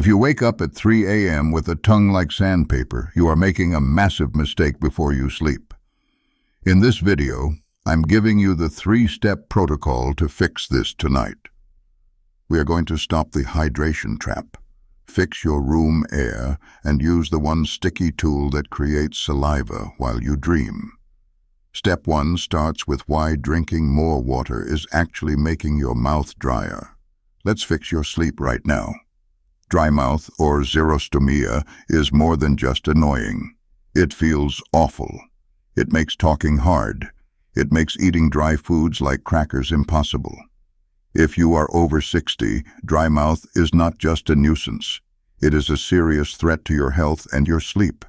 If you wake up at 3 a.m. with a tongue like sandpaper, you are making a massive mistake before you sleep. In this video, I'm giving you the 3-step protocol to fix this tonight. We are going to stop the hydration trap, fix your room air, and use the one sticky tool that creates saliva while you dream. Step 1 starts with why drinking more water is actually making your mouth drier. Let's fix your sleep right now. Dry mouth, or xerostomia, is more than just annoying. It feels awful. It makes talking hard. It makes eating dry foods like crackers impossible. If you are over 60, dry mouth is not just a nuisance. It is a serious threat to your health and your sleep.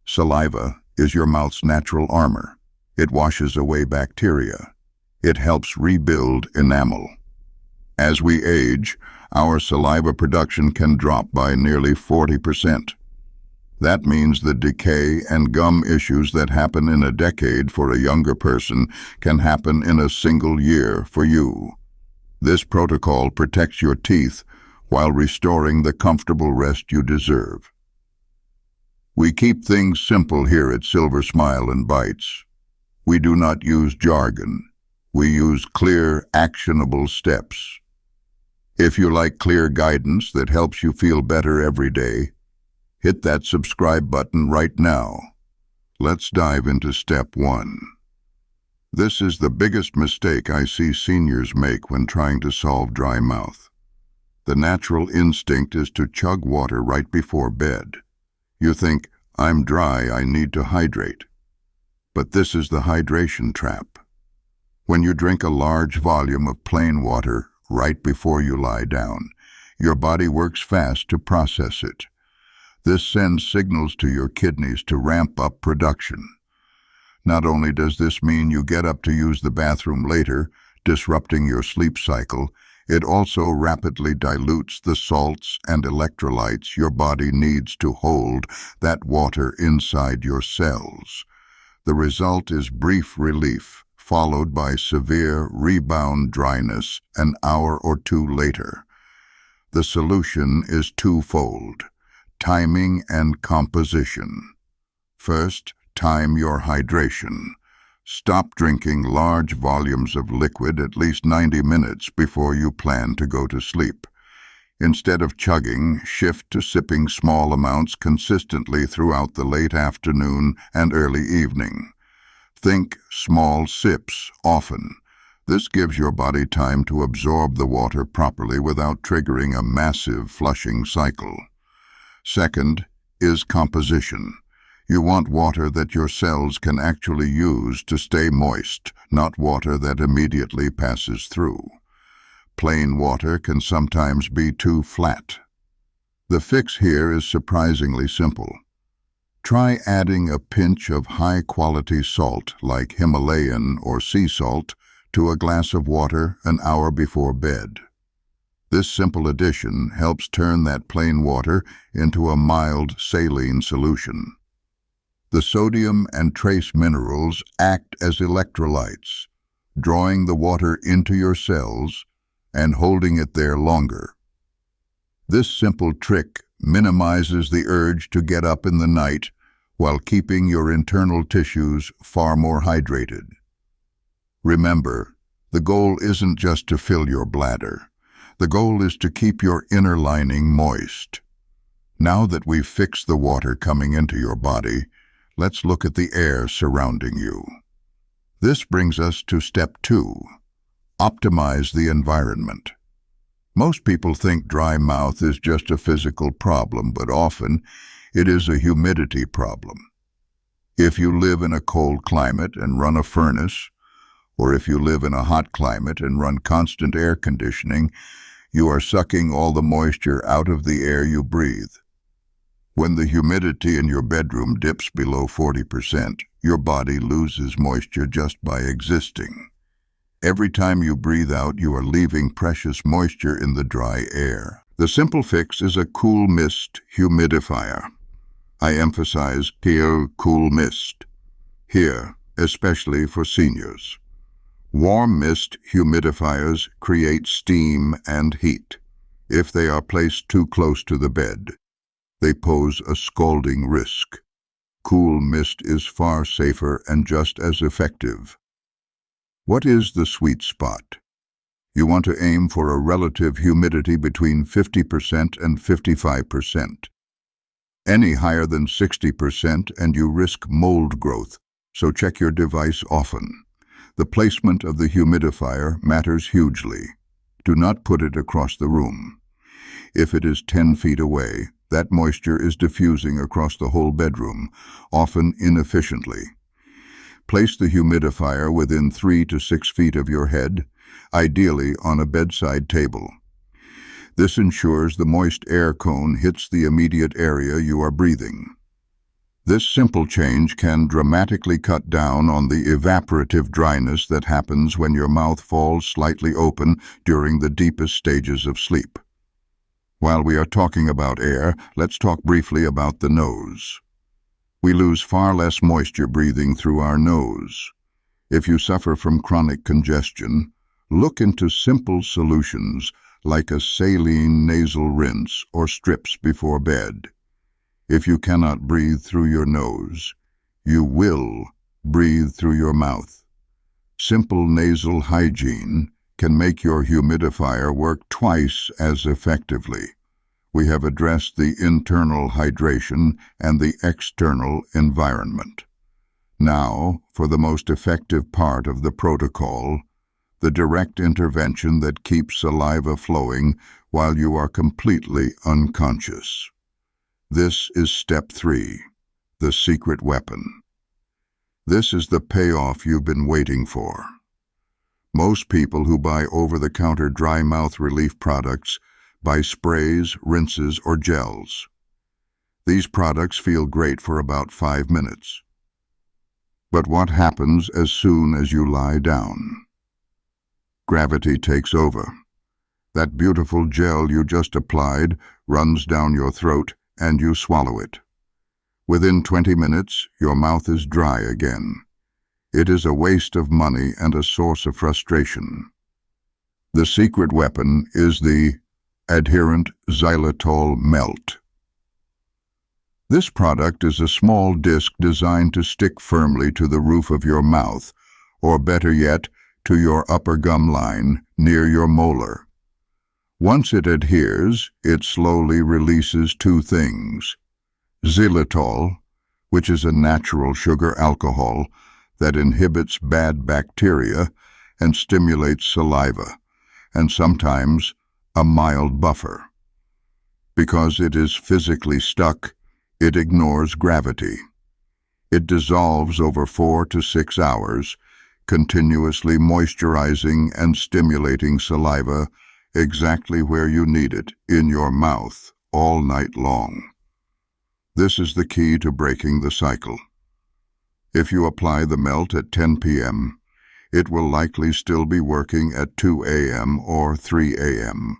Saliva is your mouth's natural armor. It washes away bacteria. It helps rebuild enamel. As we age, our saliva production can drop by nearly 40%. That means the decay and gum issues that happen in a decade for a younger person can happen in a single year for you. This protocol protects your teeth while restoring the comfortable rest you deserve. We keep things simple here at Silver Smile and Bites. We do not use jargon. We use clear, actionable steps. If you like clear guidance that helps you feel better every day, hit that subscribe button right now. Let's dive into step 1. This is the biggest mistake I see seniors make when trying to solve dry mouth. The natural instinct is to chug water right before bed. You think, I'm dry, I need to hydrate. But this is the hydration trap. When you drink a large volume of plain water right before you lie down, your body works fast to process it. This sends signals to your kidneys to ramp up production. Not only does this mean you get up to use the bathroom later, disrupting your sleep cycle, it also rapidly dilutes the salts and electrolytes your body needs to hold that water inside your cells. The result is brief relief, followed by severe rebound dryness an hour or two later. The solution is twofold: timing and composition. First, time your hydration. Stop drinking large volumes of liquid at least 90 minutes before you plan to go to sleep. Instead of chugging, shift to sipping small amounts consistently throughout the late afternoon and early evening. Think small sips often. This gives your body time to absorb the water properly without triggering a massive flushing cycle. Second is composition. You want water that your cells can actually use to stay moist, not water that immediately passes through. Plain water can sometimes be too flat. The fix here is surprisingly simple. Try adding a pinch of high-quality salt like Himalayan or sea salt to a glass of water an hour before bed. This simple addition helps turn that plain water into a mild saline solution. The sodium and trace minerals act as electrolytes, drawing the water into your cells and holding it there longer. This simple trick minimizes the urge to get up in the night while keeping your internal tissues far more hydrated. Remember, the goal isn't just to fill your bladder. The goal is to keep your inner lining moist. Now that we've fixed the water coming into your body, let's look at the air surrounding you. This brings us to step 2. Optimize the environment. Most people think dry mouth is just a physical problem, but often it is a humidity problem. If you live in a cold climate and run a furnace, or if you live in a hot climate and run constant air conditioning, you are sucking all the moisture out of the air you breathe. When the humidity in your bedroom dips below 40%, your body loses moisture just by existing. Every time you breathe out, you are leaving precious moisture in the dry air. The simple fix is a cool mist humidifier. I emphasize here, cool mist. Here, especially for seniors. Warm mist humidifiers create steam and heat. If they are placed too close to the bed, they pose a scalding risk. Cool mist is far safer and just as effective. What is the sweet spot? You want to aim for a relative humidity between 50% and 55%. Any higher than 60% and you risk mold growth, so check your device often. The placement of the humidifier matters hugely. Do not put it across the room. If it is 10 feet away, that moisture is diffusing across the whole bedroom, often inefficiently. Place the humidifier within 3 to 6 feet of your head, ideally on a bedside table. This ensures the moist air cone hits the immediate area you are breathing. This simple change can dramatically cut down on the evaporative dryness that happens when your mouth falls slightly open during the deepest stages of sleep. While we are talking about air, let's talk briefly about the nose. We lose far less moisture breathing through our nose. If you suffer from chronic congestion, look into simple solutions like a saline nasal rinse or strips before bed. If you cannot breathe through your nose, you will breathe through your mouth. Simple nasal hygiene can make your humidifier work twice as effectively. We have addressed the internal hydration and the external environment. Now, for the most effective part of the protocol, the direct intervention that keeps saliva flowing while you are completely unconscious. This is step 3, the secret weapon. This is the payoff you've been waiting for. Most people who buy over-the-counter dry mouth relief products buy sprays, rinses, or gels. These products feel great for about 5 minutes. But what happens as soon as you lie down? Gravity takes over. That beautiful gel you just applied runs down your throat and you swallow it. Within 20 minutes, your mouth is dry again. It is a waste of money and a source of frustration. The secret weapon is the adherent xylitol melt. This product is a small disc designed to stick firmly to the roof of your mouth, or better yet, to your upper gum line near your molar. Once it adheres, it slowly releases 2 things: xylitol, which is a natural sugar alcohol that inhibits bad bacteria and stimulates saliva, and sometimes a mild buffer. Because it is physically stuck, it ignores gravity. It dissolves over 4 to 6 hours, continuously moisturizing and stimulating saliva exactly where you need it, in your mouth, all night long. This is the key to breaking the cycle. If you apply the melt at 10 p.m., it will likely still be working at 2 a.m. or 3 a.m.,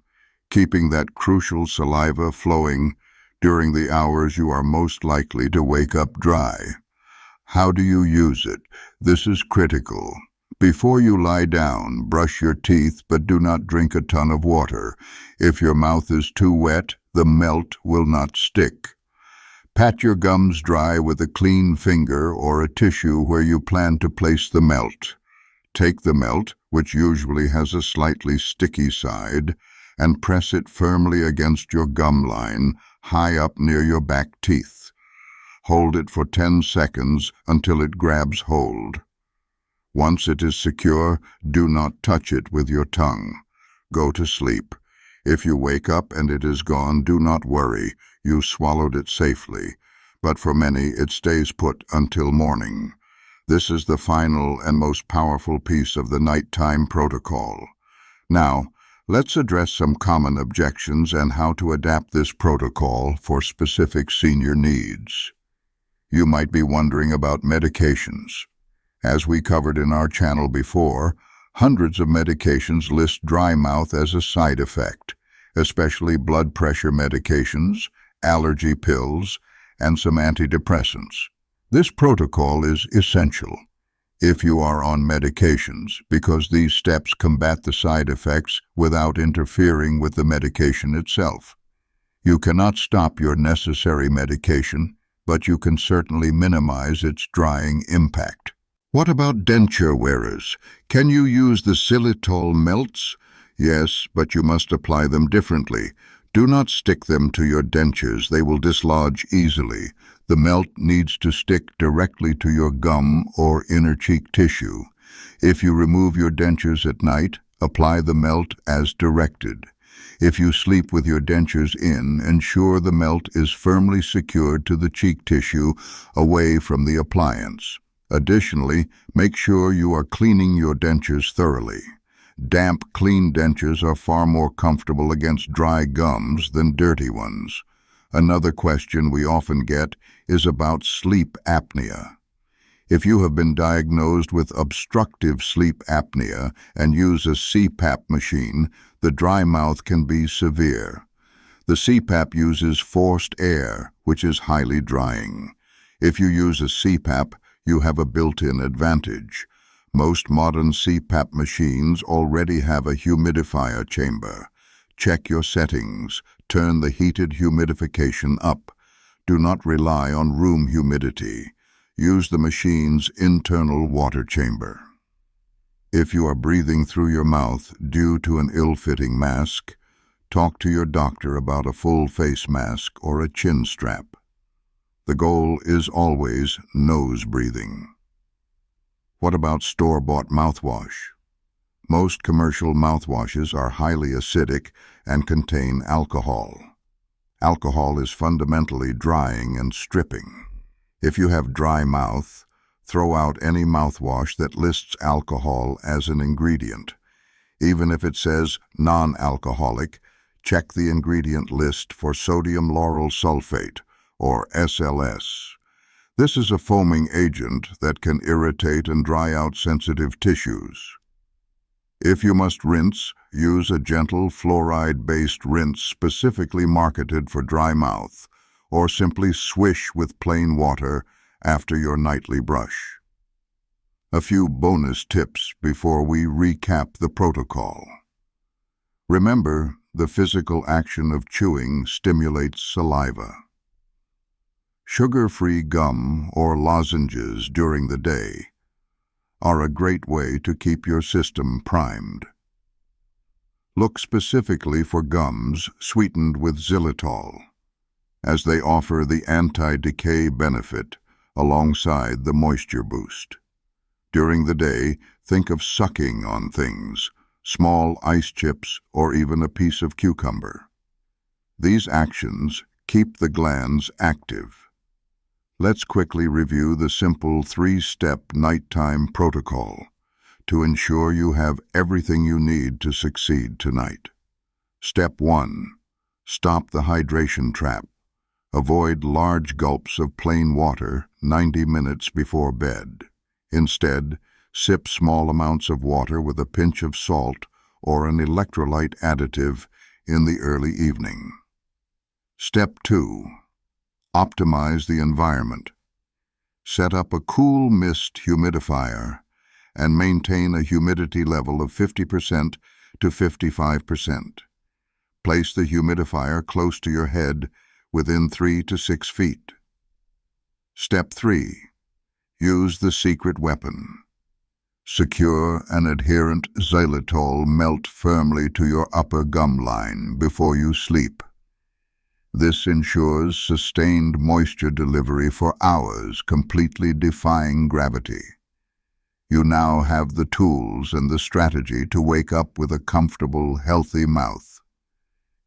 keeping that crucial saliva flowing during the hours you are most likely to wake up dry. How do you use it? This is critical. Before you lie down, brush your teeth, but do not drink a ton of water. If your mouth is too wet, the melt will not stick. Pat your gums dry with a clean finger or a tissue where you plan to place the melt. Take the melt, which usually has a slightly sticky side, and press it firmly against your gum line, high up near your back teeth. Hold it for 10 seconds until it grabs hold. Once it is secure, do not touch it with your tongue. Go to sleep. If you wake up and it is gone, do not worry. You swallowed it safely. But for many, it stays put until morning. This is the final and most powerful piece of the nighttime protocol. Now, let's address some common objections and how to adapt this protocol for specific senior needs. You might be wondering about medications. As we covered in our channel before, hundreds of medications list dry mouth as a side effect, especially blood pressure medications, allergy pills, and some antidepressants. This protocol is essential. if you are on medications, because these steps combat the side effects without interfering with the medication itself. You cannot stop your necessary medication, but you can certainly minimize its drying impact. What about denture wearers? Can you use the xylitol melts? Yes, but you must apply them differently. Do not stick them to your dentures. They will dislodge easily. The melt needs to stick directly to your gum or inner cheek tissue. If you remove your dentures at night, apply the melt as directed. If you sleep with your dentures in, ensure the melt is firmly secured to the cheek tissue away from the appliance. Additionally, make sure you are cleaning your dentures thoroughly. Damp, clean dentures are far more comfortable against dry gums than dirty ones. Another question we often get is about sleep apnea. If you have been diagnosed with obstructive sleep apnea and use a CPAP machine, the dry mouth can be severe. The CPAP uses forced air, which is highly drying. If you use a CPAP, you have a built-in advantage. Most modern CPAP machines already have a humidifier chamber. Check your settings. Turn the heated humidification up. Do not rely on room humidity. Use the machine's internal water chamber. If you are breathing through your mouth due to an ill-fitting mask, talk to your doctor about a full face mask or a chin strap. The goal is always nose breathing. What about store-bought mouthwash? Most commercial mouthwashes are highly acidic and contain alcohol. Alcohol is fundamentally drying and stripping. If you have dry mouth, throw out any mouthwash that lists alcohol as an ingredient. Even if it says non-alcoholic, check the ingredient list for sodium lauryl sulfate, or SLS. This is a foaming agent that can irritate and dry out sensitive tissues. If you must rinse, use a gentle fluoride-based rinse specifically marketed for dry mouth, or simply swish with plain water after your nightly brush. A few bonus tips before we recap the protocol. Remember, the physical action of chewing stimulates saliva. Sugar-free gum or lozenges during the day are a great way to keep your system primed. Look specifically for gums sweetened with xylitol, as they offer the anti-decay benefit alongside the moisture boost. During the day, think of sucking on things, small ice chips, or even a piece of cucumber. These actions keep the glands active. Let's quickly review the simple 3-step nighttime protocol to ensure you have everything you need to succeed tonight. Step 1. Stop the hydration trap. Avoid large gulps of plain water 90 minutes before bed. Instead, sip small amounts of water with a pinch of salt or an electrolyte additive in the early evening. Step 2. Optimize the environment. Set up a cool mist humidifier and maintain a humidity level of 50% to 55%. Place the humidifier close to your head within 3 to 6 feet. Step 3. Use the secret weapon. Secure an adherent xylitol melt firmly to your upper gum line before you sleep. This ensures sustained moisture delivery for hours, completely defying gravity. You now have the tools and the strategy to wake up with a comfortable, healthy mouth.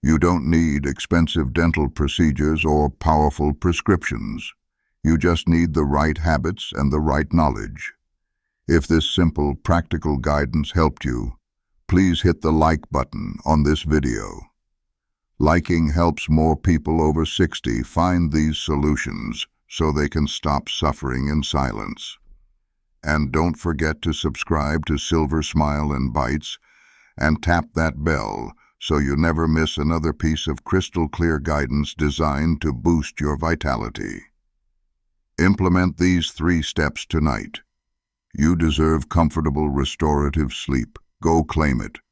You don't need expensive dental procedures or powerful prescriptions. You just need the right habits and the right knowledge. If this simple, practical guidance helped you, please hit the like button on this video. Liking helps more people over 60 find these solutions so they can stop suffering in silence. And don't forget to subscribe to Silver Smile and Bites and tap that bell so you never miss another piece of crystal clear guidance designed to boost your vitality. Implement these 3 steps tonight. You deserve comfortable, restorative sleep. Go claim it.